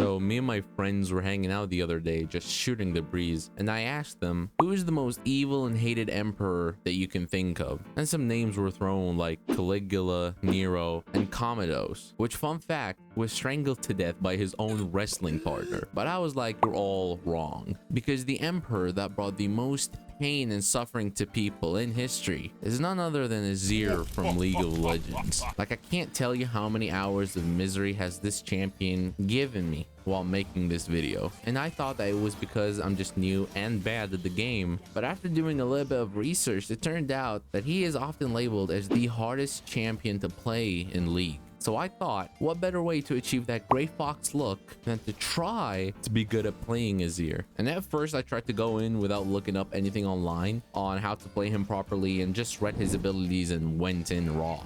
So me and my friends were hanging out the other day, just shooting the breeze, and I asked them, who is the most evil and hated emperor that you can think of? And some names were thrown like Caligula, Nero, and Commodus, which, fun fact, was strangled to death by his own wrestling partner. But I was like, you're all wrong, because the emperor that brought the most pain and suffering to people in history is none other than Azir from League of Legends. Like, I can't tell you how many hours of misery has this champion given me while making this video, and I thought that it was because I'm just new and bad at the game. But after doing a little bit of research, it turned out that he is often labeled as the hardest champion to play in League. So I thought, what better way to achieve that Gray Fox look than to try to be good at playing Azir? And at first I tried to go in without looking up anything online on how to play him properly and just read his abilities and went in raw.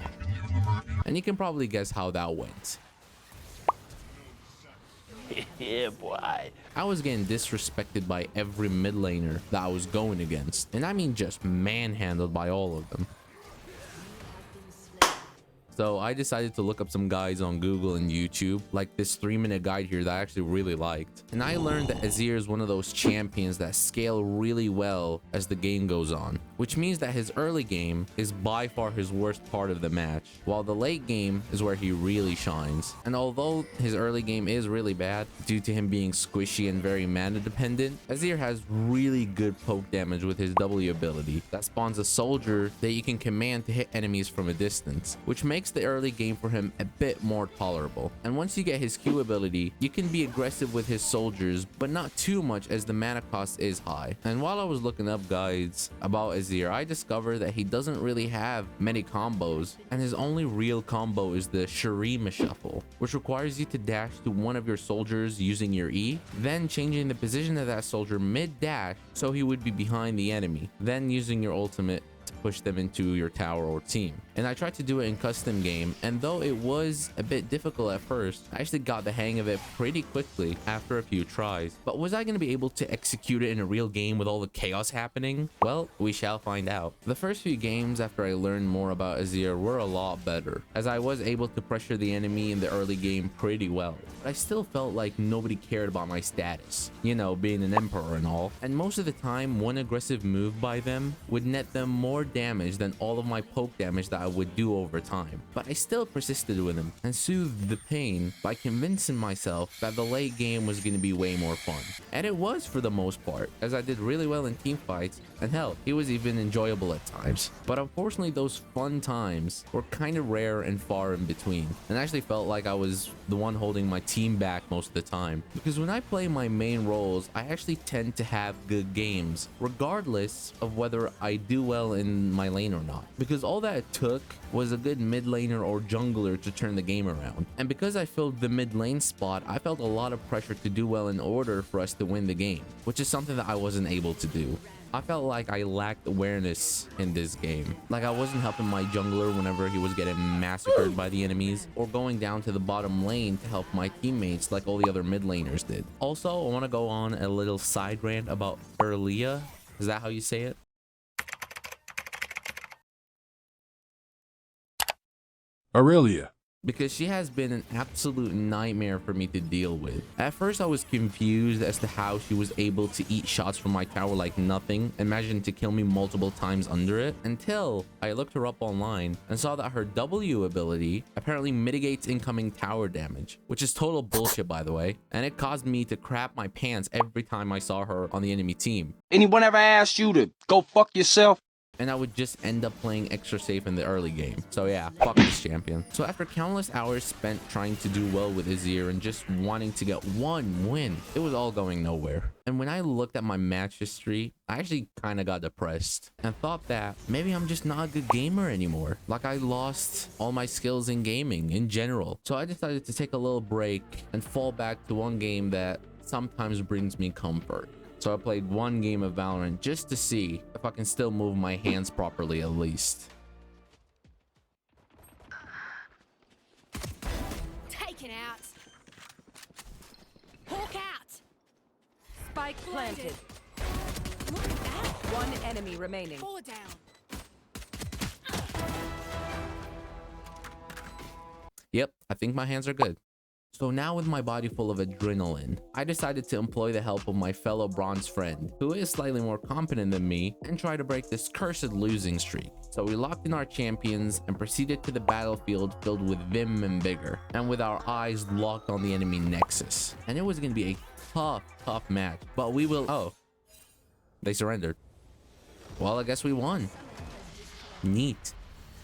And you can probably guess how that went. Yeah, boy. I was getting disrespected by every mid laner that I was going against. And I mean just manhandled by all of them. So I decided to look up some guides on Google and YouTube, like this 3-minute guide here that I actually really liked. And I learned that Azir is one of those champions that scale really well as the game goes on, which means that his early game is by far his worst part of the match, while the late game is where he really shines. And although his early game is really bad due to him being squishy and very mana dependent, Azir has really good poke damage with his W ability that spawns a soldier that you can command to hit enemies from a distance, which makes the early game for him a bit more tolerable. And once you get his Q ability, you can be aggressive with his soldiers, but not too much as the mana cost is high. And while I was looking up guides about Azir, I discovered that he doesn't really have many combos, and his only real combo is the Shurima Shuffle, which requires you to dash to one of your soldiers using your E, then changing the position of that soldier mid-dash so he would be behind the enemy, then using your ultimate to push them into your tower or team. And I tried to do it in custom game, and though it was a bit difficult at first, I actually got the hang of it pretty quickly after a few tries. But was I going to be able to execute it in a real game with all the chaos happening? Well, we shall find out. The first few games after I learned more about Azir were a lot better, as I was able to pressure the enemy in the early game pretty well. But I still felt like nobody cared about my status, you know, being an emperor and all. And most of the time, one aggressive move by them would net them more damage than all of my poke damage that I would do over time. But I still persisted with him and soothed the pain by convincing myself that the late game was going to be way more fun. And it was for the most part, as I did really well in team fights, and hell, he was even enjoyable at times. But unfortunately, those fun times were kind of rare and far in between, and I actually felt like I was the one holding my team back most of the time. Because when I play my main roles, I actually tend to have good games, regardless of whether I do well in my lane or not. Because all that it took was a good mid laner or jungler to turn the game around. And because I filled the mid lane spot, I felt a lot of pressure to do well in order for us to win the game, which is something that I wasn't able to do. I felt like I lacked awareness in this game. Like I wasn't helping my jungler whenever he was getting massacred by the enemies, or going down to the bottom lane to help my teammates like all the other mid laners did. Also, I want to go on a little side rant about Erlia. Is that how you say it? Aurelia. Because she has been an absolute nightmare for me to deal with. At first I was confused as to how she was able to eat shots from my tower like nothing, imagine to kill me multiple times under it, until I looked her up online and saw that her W ability apparently mitigates incoming tower damage, which is total bullshit by the way, and it caused me to crap my pants every time I saw her on the enemy team. Anyone ever asked you to go fuck yourself? And I would just end up playing extra safe in the early game. So yeah, fuck this champion. So after countless hours spent trying to do well with Azir and just wanting to get one win, it was all going nowhere. And when I looked at my match history, I actually kind of got depressed and thought that maybe I'm just not a good gamer anymore. Like I lost all my skills in gaming in general. So I decided to take a little break and fall back to one game that sometimes brings me comfort. So I played one game of Valorant just to see if I can still move my hands properly at least. Taken out. Hawk out. Spike planted. Look at that. One enemy remaining. 4 down. Yep, I think my hands are good. So now with my body full of adrenaline, I decided to employ the help of my fellow bronze friend, who is slightly more competent than me, and try to break this cursed losing streak. So we locked in our champions and proceeded to the battlefield filled with vim and vigor, and with our eyes locked on the enemy nexus. And it was going to be a tough match, but we will... Oh, they surrendered. Well, I guess we won. Neat.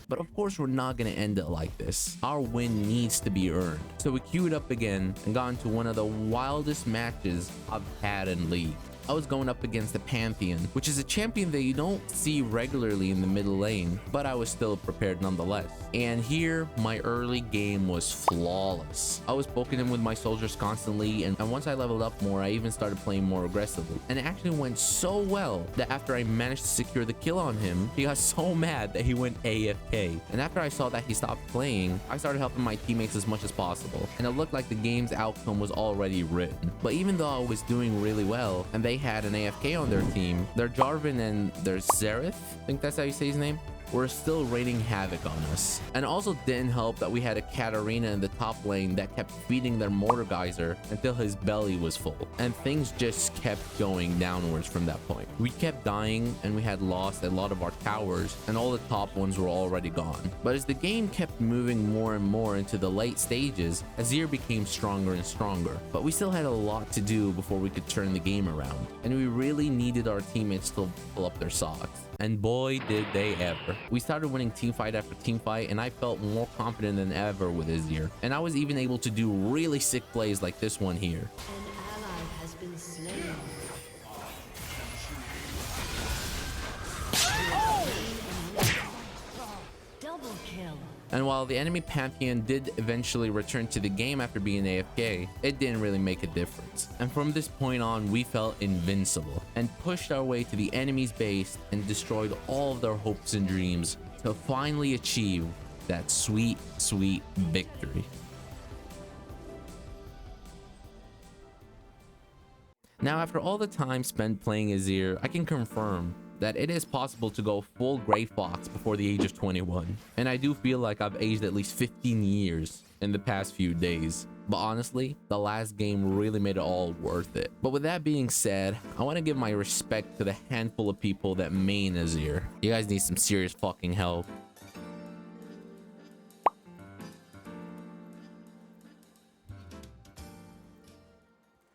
But of course, we're not going to end it like this. Our win needs to be earned. So we queued up again and got into one of the wildest matches I've had in League. I was going up against the Pantheon, which is a champion that you don't see regularly in the middle lane, but I was still prepared nonetheless. And here, my early game was flawless. I was poking him with my soldiers constantly, and once I leveled up more, I even started playing more aggressively. And it actually went so well that after I managed to secure the kill on him, he got so mad that he went AFK. And after I saw that he stopped playing, I started helping my teammates as much as possible. And it looked like the game's outcome was already written. But even though I was doing really well, and they had an AFK on their team, their Jarvan and their Xerath, I think that's how you say his name, were still raining havoc on us. And also didn't help that we had a Katarina in the top lane that kept feeding their Mortar Geyser until his belly was full. And things just kept going downwards from that point. We kept dying and we had lost a lot of our towers and all the top ones were already gone. But as the game kept moving more and more into the late stages, Azir became stronger and stronger. But we still had a lot to do before we could turn the game around. And we really needed our teammates to pull up their socks. And boy, did they ever. We started winning teamfight after teamfight, and I felt more confident than ever with Azir. And I was even able to do really sick plays like this one here. An ally has been slain. Double kill. And while the enemy Pantheon did eventually return to the game after being AFK, it didn't really make a difference. And from this point on, we felt invincible and pushed our way to the enemy's base and destroyed all of their hopes and dreams to finally achieve that sweet victory. Now, after all the time spent playing Azir, I can confirm that it is possible to go full Grey Fox before the age of 21. And I do feel like I've aged at least 15 years in the past few days. But honestly, the last game really made it all worth it. But with that being said, I want to give my respect to the handful of people that main Azir. You guys need some serious fucking help.